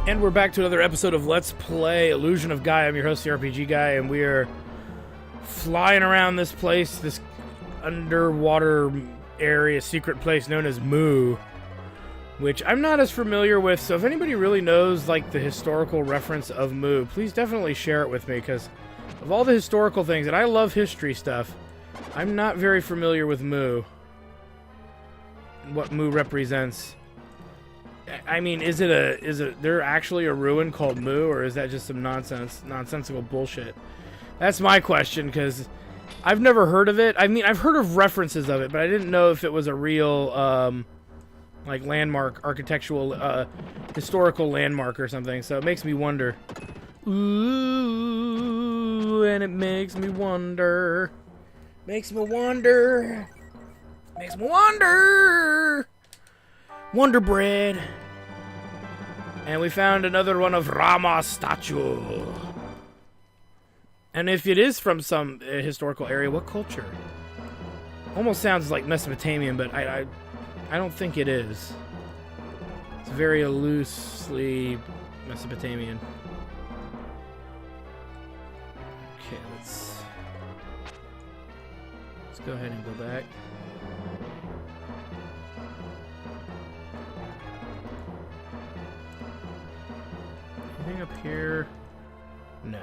And we're back to another episode of Let's Play Illusion of Gaia. I'm your host, the RPG Guy, and we are flying around this place, this underwater area, secret place known as Mu, which I'm not as familiar with, so if anybody really knows, like, the historical reference of Mu, please definitely share it with me, because of all the historical things, and I love history stuff, I'm not very familiar with Mu, what Mu represents. I mean, is there actually a ruin called Mu, or is that just some nonsensical bullshit? That's my question, because I've never heard of it. I mean, I've heard of references of it, but I didn't know if it was a real, like, landmark, architectural, historical landmark or something, so it makes me wonder. Ooh, and it makes me wonder. Makes me wonder. Makes me wonder. Wonder Bread. And we found another one of Rama's statue. And if it is from some historical area, what culture? Almost sounds like Mesopotamian, but I don't think it is. It's very loosely Mesopotamian. Okay, let's go ahead and go back. Anything up here? No.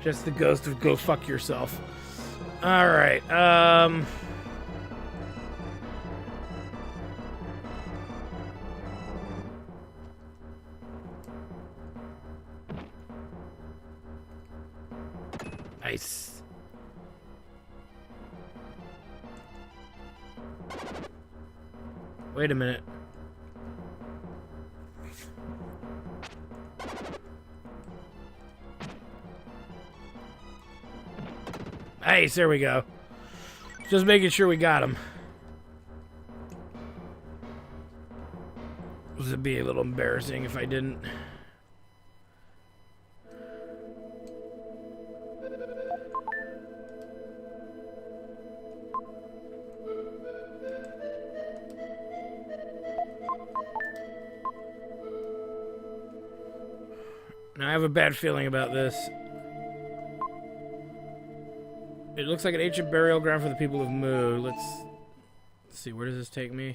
Just the ghost of go fuck yourself. Alright, nice. Wait a minute. Nice, there we go. Just making sure we got him. This would be a little embarrassing if I didn't. Now, I have a bad feeling about this. It looks like an ancient burial ground for the people of Mu. Let's see, where does this take me?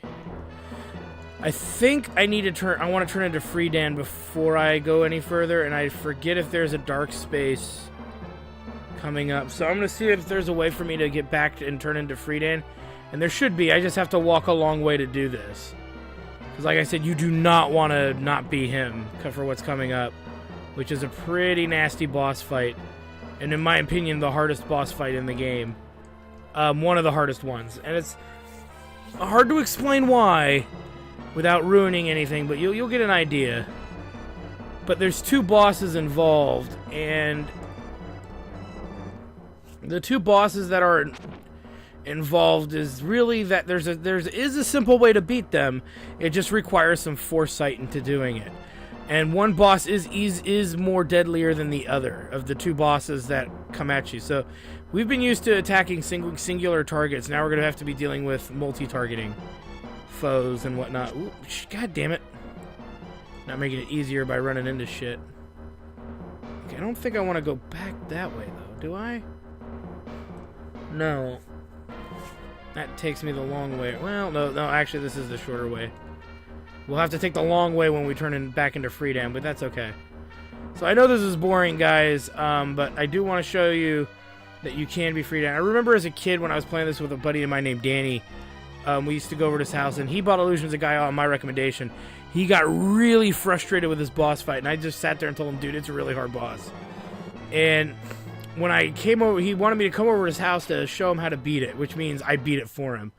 I think I need to turn... I want to turn into Freedan before I go any further, and I forget if there's a dark space coming up. So I'm going to see if there's a way for me to get back and turn into Freedan. And there should be. I just have to walk a long way to do this. Because like I said, you do not want to not be him for what's coming up, which is a pretty nasty boss fight. And in my opinion, the hardest boss fight in the game. One of the hardest ones. And it's hard to explain why without ruining anything, but you'll get an idea. But there's two bosses involved, and the two bosses that are involved is really that there is a simple way to beat them. It just requires some foresight into doing it. And one boss is more deadlier than the other of the two bosses that come at you. So we've been used to attacking singular targets. Now we're going to have to be dealing with multi-targeting foes and whatnot. Ooh, God damn it. Not making it easier by running into shit. Okay, I don't think I want to go back that way, though. Do I? No. That takes me the long way. Well, no, actually, this is the shorter way. We'll have to take the long way when we turn back into Freedan, but that's okay. So I know this is boring, guys, but I do want to show you that you can be Freedan. I remember as a kid when I was playing this with a buddy of mine named Danny, we used to go over to his house, and he bought Illusions of Gaia on my recommendation. He got really frustrated with this boss fight, and I just sat there and told him, dude, it's a really hard boss. And when I came over, he wanted me to come over to his house to show him how to beat it, which means I beat it for him.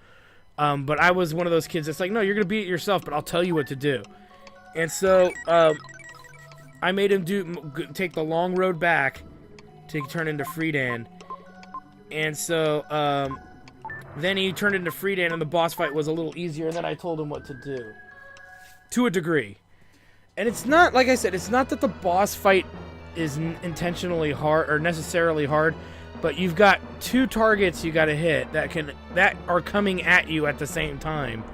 But I was one of those kids that's like, no, you're going to beat it yourself, but I'll tell you what to do. And so, I made him take the long road back to turn into Freedan. And so, then he turned into Freedan, and the boss fight was a little easier, and then I told him what to do. To a degree. And it's not, like I said, it's not that the boss fight is intentionally hard, or necessarily hard, but you've got two targets you got to hit that are coming at you at the same time.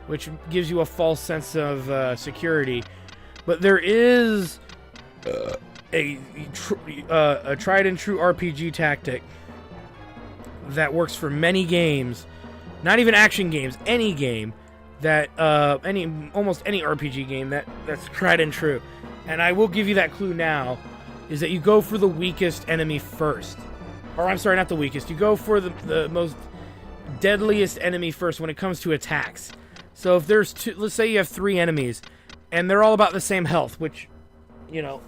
which gives you a false sense of security. But there is a tried and true RPG tactic that works for many games, not even action games, any game that almost any RPG game that's tried and true. And I will give you that clue now, is that you go for the weakest enemy first. Or I'm sorry, not the weakest. You go for the most deadliest enemy first when it comes to attacks. So if there's two, let's say you have 3 enemies, and they're all about the same health, which, you know,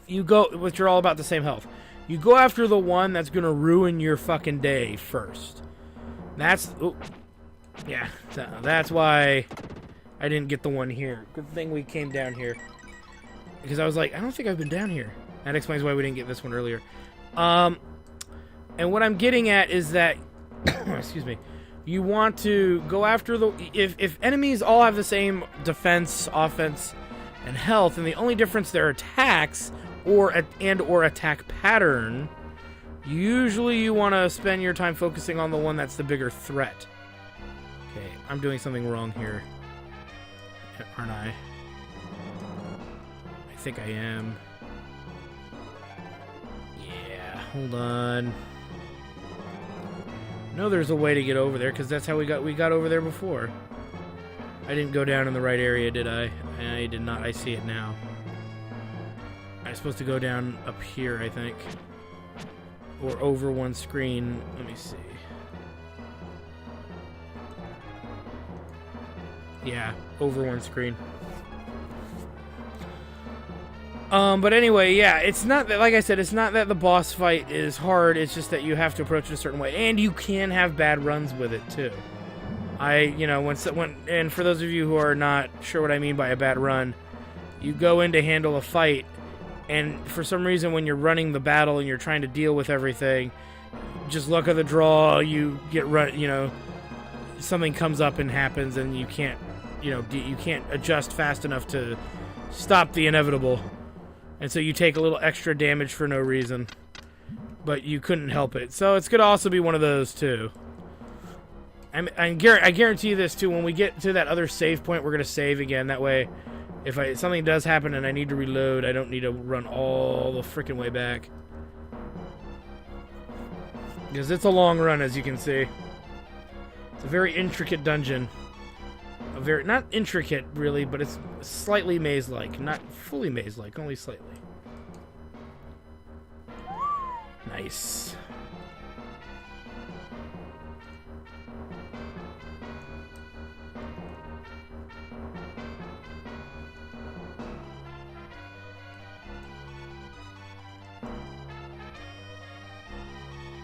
which are all about the same health. You go after the one that's gonna ruin your fucking day first. That's why I didn't get the one here. Good thing we came down here, because I was like, I don't think I've been down here. That explains why we didn't get this one earlier. And what I'm getting at is that, excuse me, you want to go after if enemies all have the same defense, offense, and health, and the only difference their attacks or attack pattern, usually you want to spend your time focusing on the one that's the bigger threat. Okay, I'm doing something wrong here, aren't I? I think I am. Yeah, hold on. No, there's a way to get over there, because that's how we got over there before. I didn't go down in the right area, did I? I did not. I see it now. I'm supposed to go down up here, I think. Or over one screen. Let me see. Yeah, over one screen. But anyway, yeah, it's not that, like I said, it's not that the boss fight is hard, it's just that you have to approach it a certain way, and you can have bad runs with it, too. And for those of you who are not sure what I mean by a bad run, you go in to handle a fight, and for some reason when you're running the battle and you're trying to deal with everything, just luck of the draw, you get something comes up and happens, and you can't adjust fast enough to stop the inevitable. And so you take a little extra damage for no reason. But you couldn't help it. So it's going to also be one of those, too. I guarantee you this, too. When we get to that other save point, we're going to save again. That way, if something does happen and I need to reload, I don't need to run all the freaking way back. Because it's a long run, as you can see. It's a very intricate dungeon. Not intricate, really, but it's slightly maze-like. Not fully maze-like, only slightly. Nice.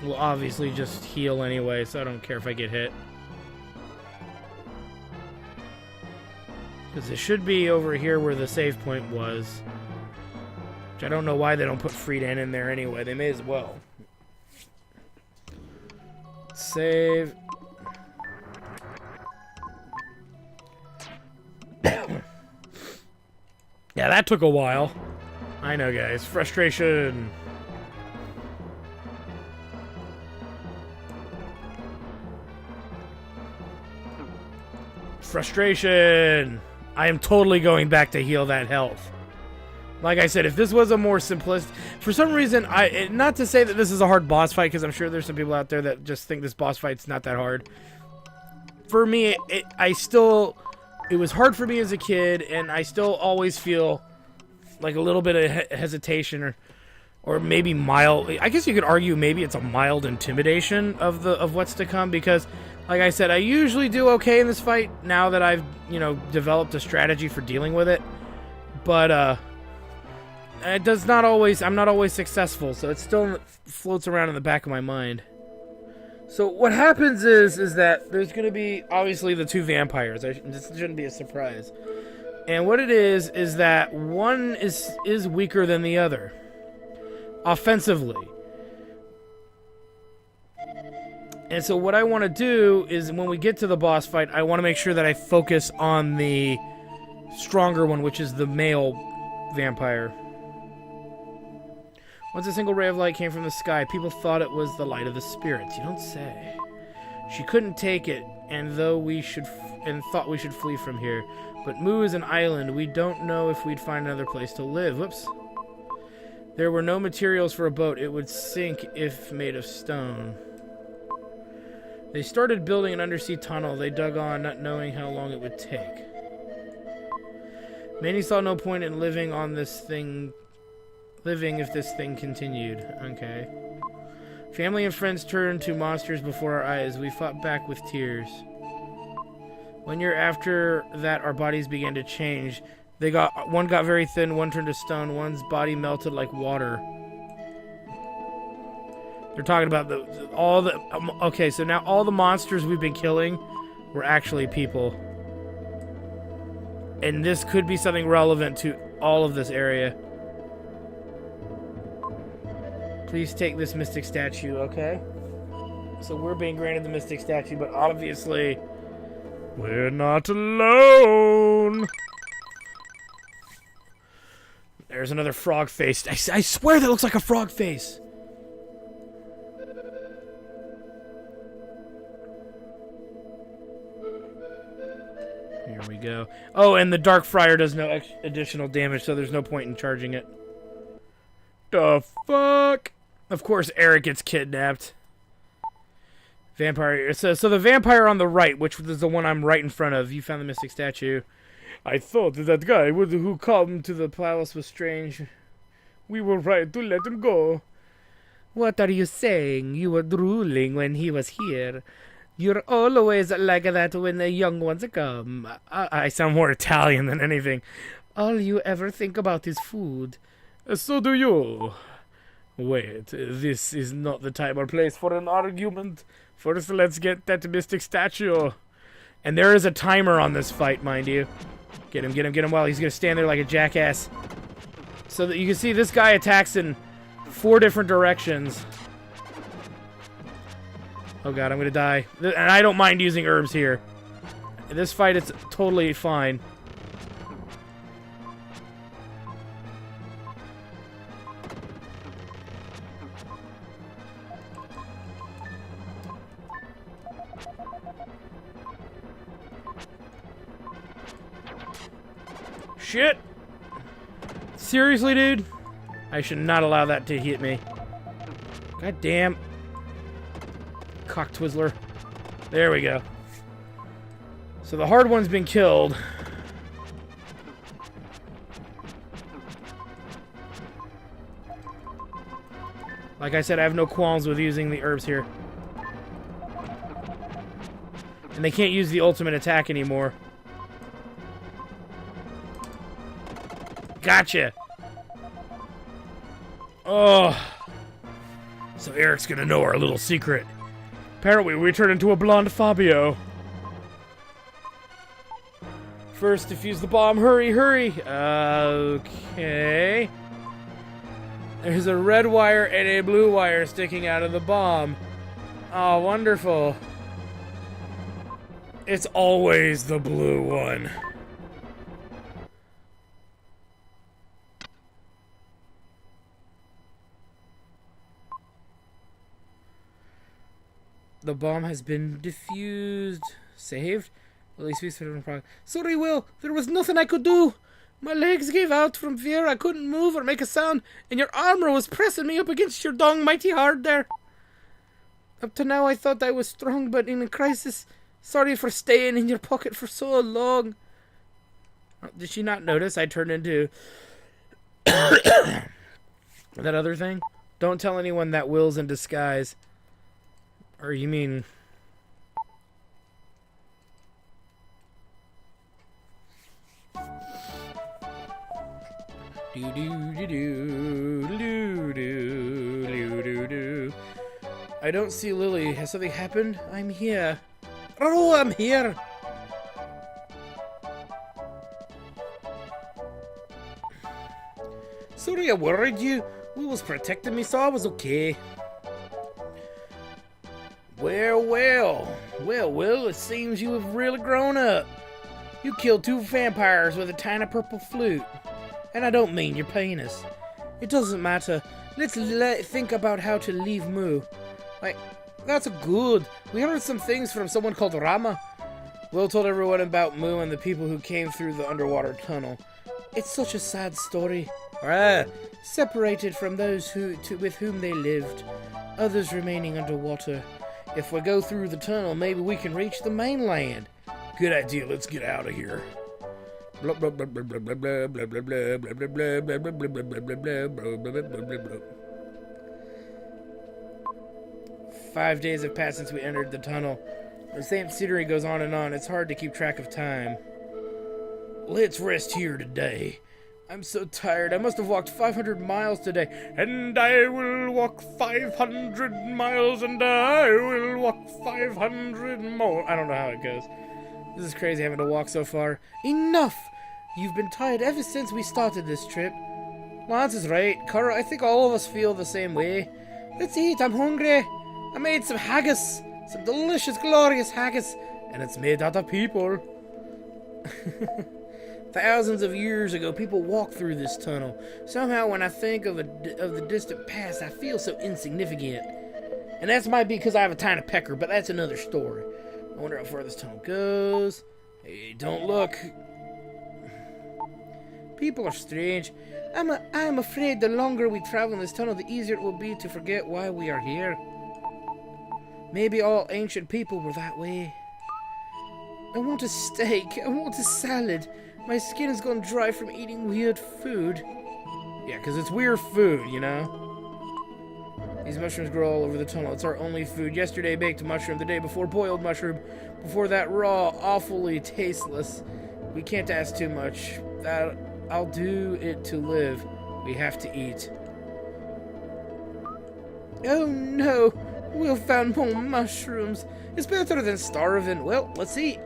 We'll obviously just heal anyway, so I don't care if I get hit. Because it should be over here where the save point was. Which I don't know why they don't put Friedan in there anyway. They may as well. Save. Yeah, that took a while. I know, guys. Frustration. Frustration. I am totally going back to heal that health. Like I said, if this was a more simplistic... For some reason, not to say that this is a hard boss fight, because I'm sure there's some people out there that just think this boss fight's not that hard. For me, it was hard for me as a kid, and I still always feel like a little bit of hesitation or maybe mild... I guess you could argue maybe it's a mild intimidation of what's to come, because... Like I said, I usually do okay in this fight now that I've, developed a strategy for dealing with it. But, it does not always, I'm not always successful, so it still floats around in the back of my mind. So what happens is that there's going to be, obviously, the 2 vampires. This shouldn't be a surprise. And what it is that one is weaker than the other. Offensively. And so what I want to do is when we get to the boss fight, I want to make sure that I focus on the stronger one, which is the male vampire. Once a single ray of light came from the sky, people thought it was the light of the spirits. You don't say. She couldn't take it and thought we should flee from here. But Mu is an island. We don't know if we'd find another place to live. Whoops. There were no materials for a boat. It would sink if made of stone. They started building an undersea tunnel. They dug on, not knowing how long it would take. Manny saw no point in living if this thing continued. Okay. Family and friends turned to monsters before our eyes. We fought back with tears. 1 year after that, our bodies began to change. One got very thin, one turned to stone, one's body melted like water. They're talking about okay, so now all the monsters we've been killing were actually people. And this could be something relevant to all of this area. Please take this mystic statue, okay? So we're being granted the mystic statue, but obviously we're not alone. There's another frog face. I swear that looks like a frog face. Here we go. Oh, and the Dark Friar does no additional damage, so there's no point in charging it. The fuck? Of course, Eric gets kidnapped. Vampire. So the vampire on the right, which is the one I'm right in front of. You found the mystic statue. I thought that guy who came to the palace was strange. We were right to let him go. What are you saying? You were drooling when he was here. You're always like that when the young ones come. I sound more Italian than anything. All you ever think about is food. So do you. Wait, this is not the time or place for an argument. First, let's get that mystic statue. And there is a timer on this fight, mind you. Get him while he's going to stand there like a jackass. So that you can see this guy attacks in 4 different directions. Oh god, I'm going to die. And I don't mind using herbs here. In this fight, it's totally fine. Shit! Seriously, dude? I should not allow that to hit me. God damn. Cock Twizzler. There we go. So the hard one's been killed. Like I said, I have no qualms with using the herbs here. And they can't use the ultimate attack anymore. Gotcha! Oh. So Eric's gonna know our little secret. Apparently we turn into a blonde Fabio. First, defuse the bomb. Hurry, hurry! Okay. There's a red wire and a blue wire sticking out of the bomb. Oh, wonderful. It's always the blue one. The bomb has been defused. Saved? At least we started on progress. Sorry, Will. There was nothing I could do. My legs gave out from fear. I couldn't move or make a sound, and your armor was pressing me up against your dong mighty hard there. Up to now, I thought I was strong, but in a crisis, sorry for staying in your pocket for so long. Did she not notice I turned into that other thing? Don't tell anyone that Will's in disguise. Or you mean... I don't see Lily. Has something happened? I'm here. Oh, I'm here. Sorry I worried you. Will was protecting me, so I was okay. Well, Will, it seems you have really grown up. You killed 2 vampires with a tiny purple flute. And I don't mean your penis. It doesn't matter. Let's think about how to leave Moo. That's good. We heard some things from someone called Rama. Will told everyone about Mu and the people who came through the underwater tunnel. It's such a sad story. Separated from those with whom they lived, others remaining underwater. If we go through the tunnel, maybe we can reach the mainland. Good idea, let's get out of here. 5 days have passed since we entered the tunnel. The same scenery goes on and on. It's hard to keep track of time. Let's rest here today. I'm so tired. I must have walked 500 miles today. And I will walk 500 miles, and I will walk 500 more. I don't know how it goes. This is crazy having to walk so far. Enough! You've been tired ever since we started this trip. Lance is right. Kara, I think all of us feel the same way. Let's eat. I'm hungry. I made some haggis. Some delicious, glorious haggis. And it's made out of people. Thousands of years ago, people walked through this tunnel. Somehow, when I think of the distant past, I feel so insignificant. And that might be because I have a tiny pecker, but that's another story. I wonder how far this tunnel goes. Hey, don't look. People are strange. I'm afraid the longer we travel in this tunnel, the easier it will be to forget why we are here. Maybe all ancient people were that way. I want a steak. I want a salad. My skin has gone dry from eating weird food. Yeah, because it's weird food, you know? These mushrooms grow all over the tunnel. It's our only food. Yesterday, baked mushroom. The day before, boiled mushroom. Before that, raw, awfully tasteless. We can't ask too much. I'll do it to live. We have to eat. Oh, no. We'll found more mushrooms. It's better than starving. Well, let's eat.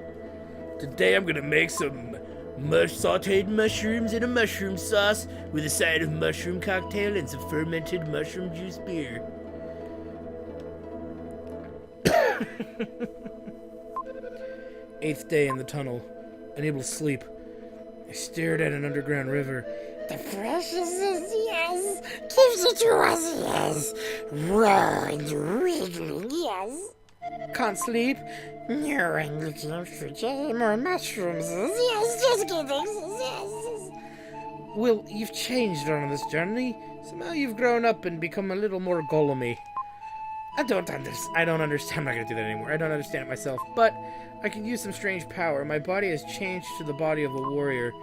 Today, I'm going to make some sauteed mushrooms in a mushroom sauce with a side of mushroom cocktail and some fermented mushroom juice beer. Eighth day in the tunnel, unable to sleep. I stared at an underground river. The preciousness, yes, gives it to us, yes. Raw and wriggling, yes. Can't sleep. No, I'm looking for just more mushrooms. Yes, just kidding. Yes. Well, you've changed on this journey. Somehow you've grown up and become a little more golem-y. I don't understand. I'm not going to do that anymore. I don't understand it myself. But I can use some strange power. My body has changed to the body of a warrior.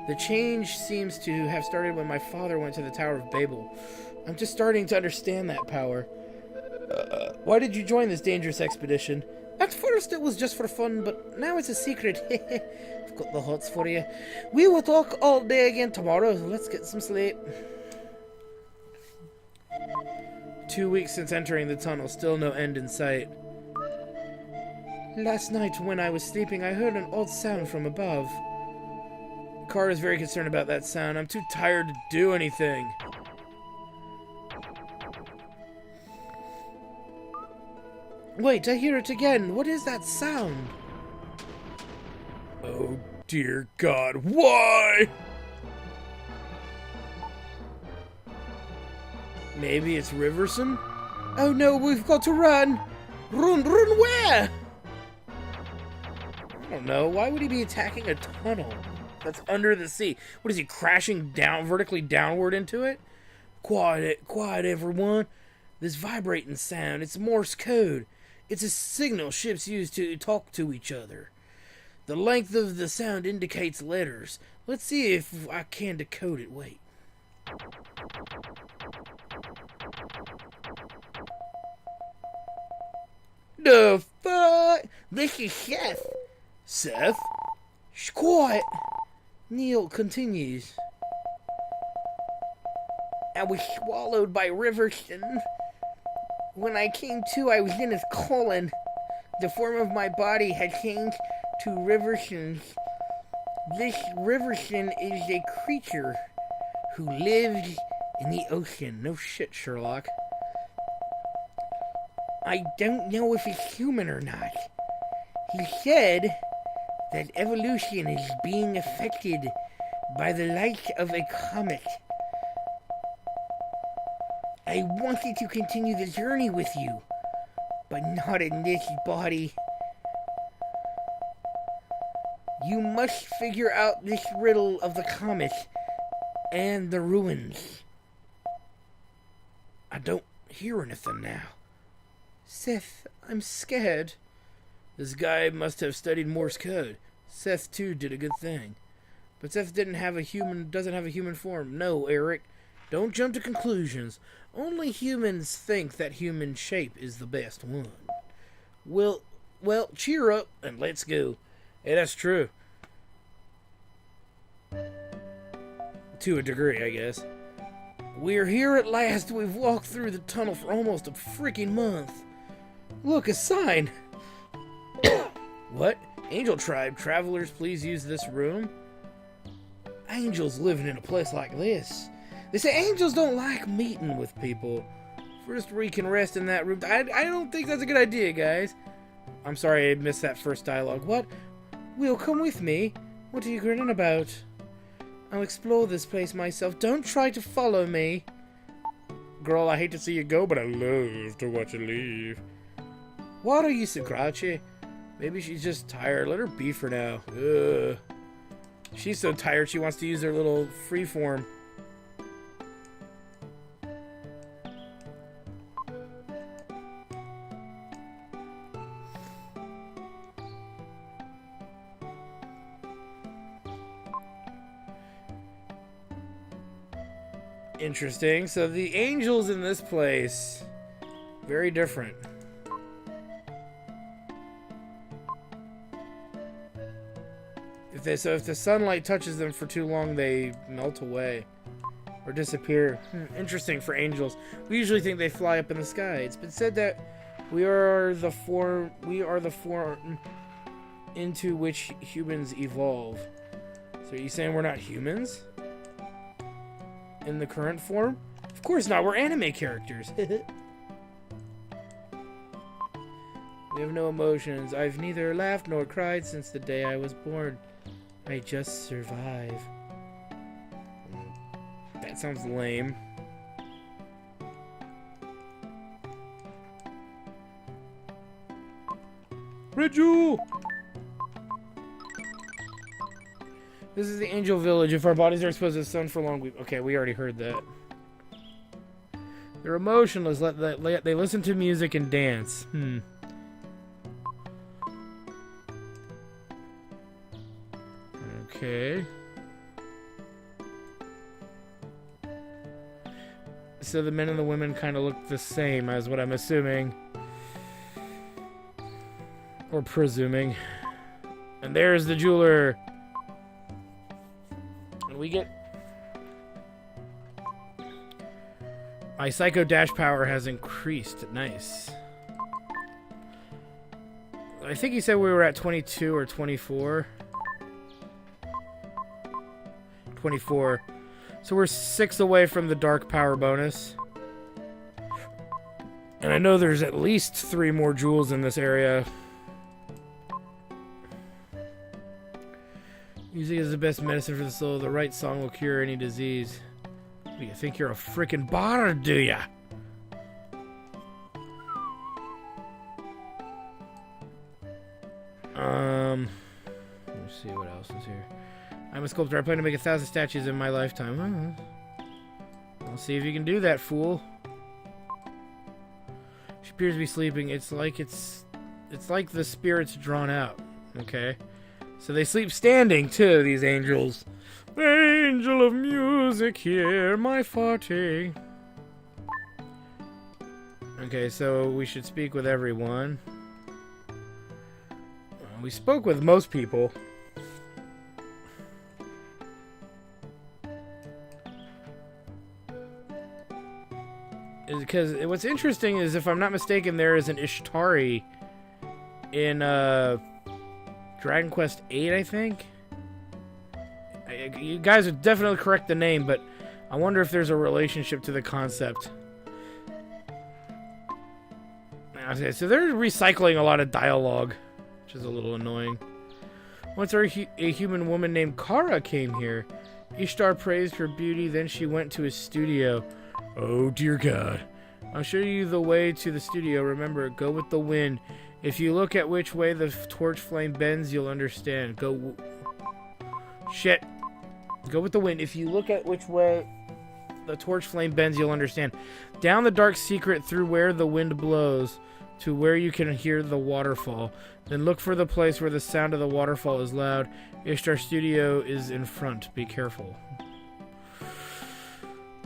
The change seems to have started when my father went to the Tower of Babel. I'm just starting to understand that power. Why did you join this dangerous expedition? At first it was just for fun, but now it's a secret. I've got the hots for you. We will talk all day again tomorrow. Let's get some sleep. 2 weeks since entering the tunnel, still no end in sight. Last night when I was sleeping, I heard an odd sound from above. Kara is very concerned about that sound. I'm too tired to do anything. Wait, I hear it again. What is that sound? Oh, dear God. Why? Maybe it's Riverson? Oh, no, we've got to run. Run where? I don't know. Why would he be attacking a tunnel that's under the sea? What is he, crashing down, vertically downward into it? Quiet, everyone. This vibrating sound, it's Morse code. It's a signal ships use to talk to each other. The length of the sound indicates letters. Let's see if I can decode it. Wait. The fuck? This is Seth. Seth? Shh, quiet. Neil continues. I was swallowed by Riverson. When I came to, I was in his colon. The form of my body had changed to Riverson's. This Riverson is a creature who lives in the ocean. No shit, Sherlock. I don't know if he's human or not. He said that evolution is being affected by the light of a comet. I wanted to continue the journey with you. but not in this body. You must figure out this riddle of the comet and the ruins. I don't hear anything now. Seth, I'm scared. This guy must have studied Morse code. Seth, too, did a good thing. But Seth doesn't have a human form. No, Eric. Don't jump to conclusions. Only humans think that human shape is the best one. Well, cheer up and let's go. Hey, that's true. To a degree, I guess. We're here at last. We've walked through the tunnel for almost a freaking month. Look, a sign. What? Angel Tribe, travelers, please use this room. Angels living in a place like this. They say angels don't like meeting with people. First we can rest in that room. I don't think that's a good idea, guys. I'm sorry I missed that first dialogue. What? Will, come with me. What are you grinning about? I'll explore this place myself. Don't try to follow me. Girl, I hate to see you go, but I love to watch you leave. What are you so grouchy? Maybe she's just tired. Let her be for now. Ugh. She's so tired she wants to use her little freeform. Interesting. So the angels in this place, very different. If the sunlight touches them for too long, they melt away or disappear. Interesting for angels. We usually think they fly up in the sky. It's been said that we are the form into which humans evolve. So are you saying we're not humans? In the current form? Of course not, we're anime characters. We have no emotions. I've neither laughed nor cried since the day I was born. I just survive. That sounds lame. Red Jewel! This is the angel village. If our bodies are exposed to the sun for long, okay, we already heard that. They're emotionless. They listen to music and dance. Okay. So the men and the women kind of look the same, as what I'm assuming. Or presuming. And there's the jeweler. And we get... My psycho dash power has increased. Nice. I think he said we were at 22 or 24. 24. So we're 6 away from the dark power bonus. And I know there's at least 3 more jewels in this area. Music is the best medicine for the soul. The right song will cure any disease. What do you think you're a freaking bard, do ya? Let's see what else is here. I'm a sculptor. I plan to make 1,000 statues in my lifetime. I'll see if you can do that, fool. She appears to be sleeping. It's like the spirit's drawn out. Okay. So they sleep standing, too, these angels. Angel of music, hear my farting. Okay, so we should speak with everyone. We spoke with most people. Because what's interesting is, if I'm not mistaken, there is an Ishtari in Dragon Quest VIII, I think. You guys would definitely correct the name, but I wonder if there's a relationship to the concept. Okay, so they're recycling a lot of dialogue, which is a little annoying. Once a human woman named Kara came here. Ishtar praised her beauty, then she went to his studio. Oh dear God. I'll show you the way to the studio. Remember, go with the wind. If you look at which way the torch flame bends, you'll understand. Shit. Go with the wind. If you look at which way the torch flame bends, you'll understand. Down the dark secret through where the wind blows to where you can hear the waterfall. Then look for the place where the sound of the waterfall is loud. Ishtar Studio is in front. Be careful.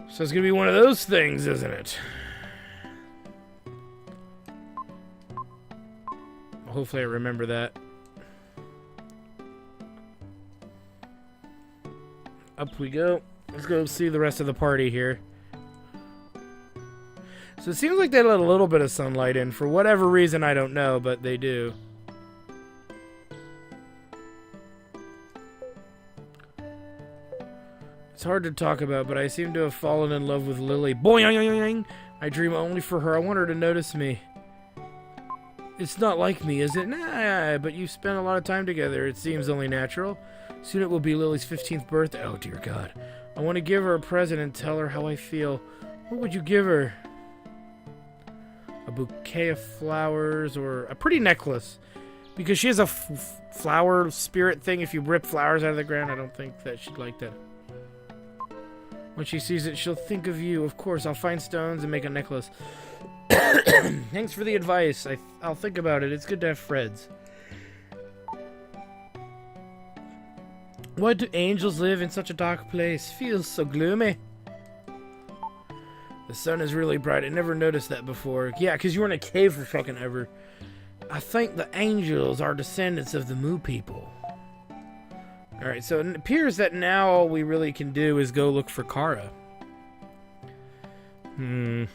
So it's going to be one of those things, isn't it? Hopefully I remember that. Up we go. Let's go see the rest of the party here. So it seems like they let a little bit of sunlight in. For whatever reason, I don't know, but they do. It's hard to talk about, but I seem to have fallen in love with Lily. Boing! I dream only for her. I want her to notice me. It's not like me, is it? Nah, but you spent a lot of time together. It seems only natural. Soon it will be Lily's 15th birthday. Oh, dear God. I want to give her a present and tell her how I feel. What would you give her? A bouquet of flowers or a pretty necklace. Because she has a flower spirit thing. If you rip flowers out of the ground, I don't think that she'd like that. When she sees it, she'll think of you. Of course, I'll find stones and make a necklace. Thanks for the advice. I'll think about it. It's good to have friends. Why do angels live in such a dark place? Feels so gloomy. The sun is really bright. I never noticed that before. Yeah, because you were in a cave for fucking ever. I think the angels are descendants of the Moo people. Alright, so it appears that now all we really can do is go look for Kara. So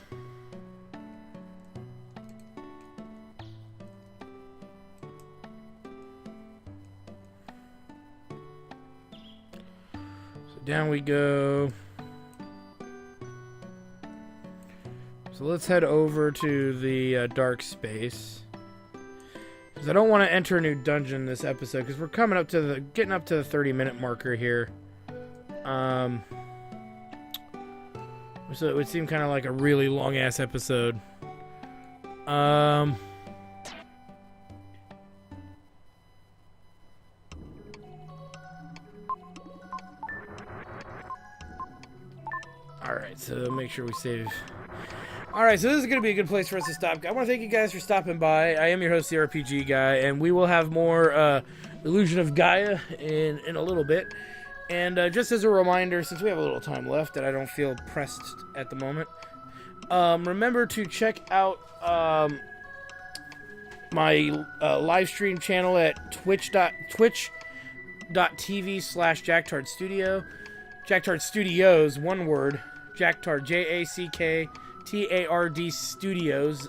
down we go. So let's head over to the dark space. Because I don't want to enter a new dungeon this episode, because we're coming up to getting up to the 30-minute marker here. So it would seem kind of like a really long-ass episode. Alright, so make sure we save. Alright, so this is going to be a good place for us to stop. I want to thank you guys for stopping by. I am your host, the RPG Guy, and we will have more Illusion of Gaia in a little bit. And just as a reminder, since we have a little time left and I don't feel pressed at the moment, remember to check out my live stream channel at twitch.tv/JackTardStudio. JackTard Studios, one word. JackTard, JackTard Studios.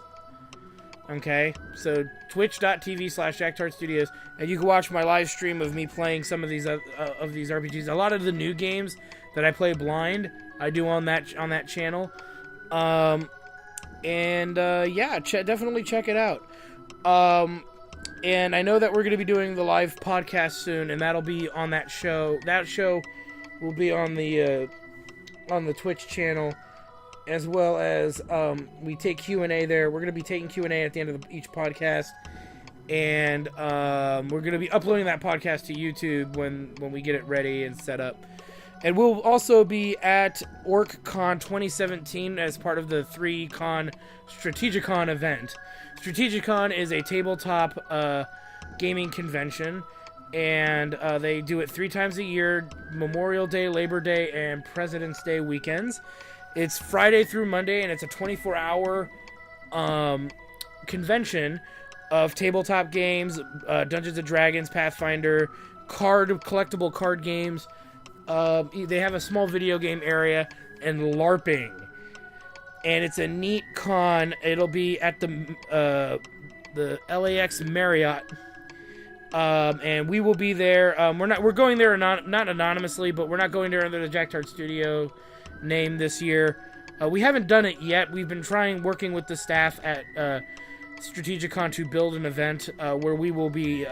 Okay, so twitch.tv/JackTardStudios, and you can watch my live stream of me playing some of these RPGs. A lot of the new games that I play blind, I do on that channel. Yeah, definitely check it out. And I know that we're going to be doing the live podcast soon, and that'll be on that show. That show will be on the Twitch channel, as well as we take Q&A there. We're going to be taking Q&A at the end of each podcast, and we're going to be uploading that podcast to YouTube when we get it ready and set up. And we'll also be at OrcCon 2017 as part of the 3Con Strategicon event. Strategicon is a tabletop gaming convention, and they do it 3 times a year: Memorial Day, Labor Day, and President's Day weekends. It's Friday through Monday, and it's a 24-hour convention of tabletop games, Dungeons & Dragons, Pathfinder, collectible card games. They have a small video game area, and LARPing. And it's a neat con. It'll be at the LAX Marriott. And we will be there. We're going there not anonymously, but we're not going there under the JackTard Studio name this year. We haven't done it yet. We've been working with the staff at Strategicon to build an event where we will be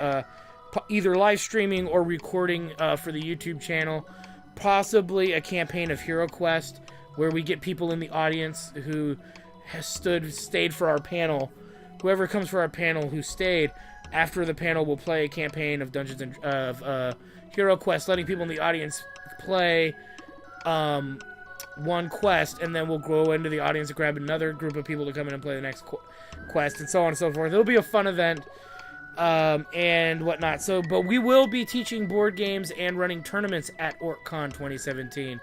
either live streaming or recording for the YouTube channel, possibly a campaign of Hero Quest where we get people in the audience who has stayed for our panel. Whoever comes for our panel who stayed, after the panel will play a campaign of Dungeons and Hero Quest, letting people in the audience play one quest, and then we'll go into the audience and grab another group of people to come in and play the next quest, and so on and so forth. It'll be a fun event and whatnot. But we will be teaching board games and running tournaments at OrcCon 2017.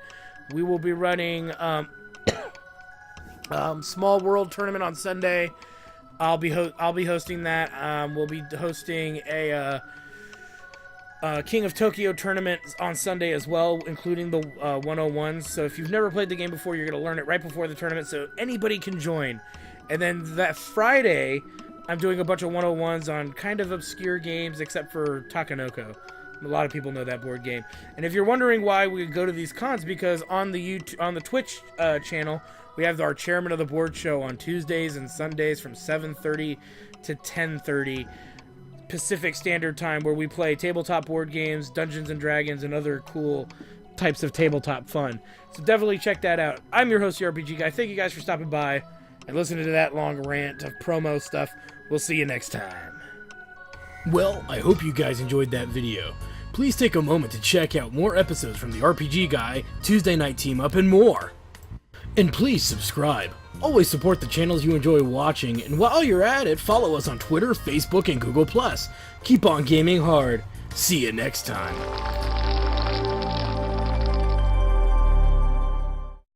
We will be running Small World tournament on Sunday. I'll be hosting that. We'll be hosting a King of Tokyo tournament on Sunday as well, including the 101s. So if you've never played the game before, you're going to learn it right before the tournament, so anybody can join. And then that Friday, I'm doing a bunch of 101s on kind of obscure games, except for Takenoko. A lot of people know that board game. And if you're wondering why we go to these cons, because on the Twitch channel, we have our Chairman of the Board show on Tuesdays and Sundays from 7:30 to 10:30 Pacific Standard Time, where we play tabletop board games, Dungeons and Dragons, and other cool types of tabletop fun. So definitely check that out. I'm your host, the RPG Guy. Thank you guys for stopping by and listening to that long rant of promo stuff. We'll see you next time. Well, I hope you guys enjoyed that video. Please take a moment to check out more episodes from the RPG Guy, Tuesday Night Team Up, and more. And please subscribe. Always support the channels you enjoy watching, and while you're at it, follow us on Twitter, Facebook, and Google+. Keep on gaming hard. See you next time.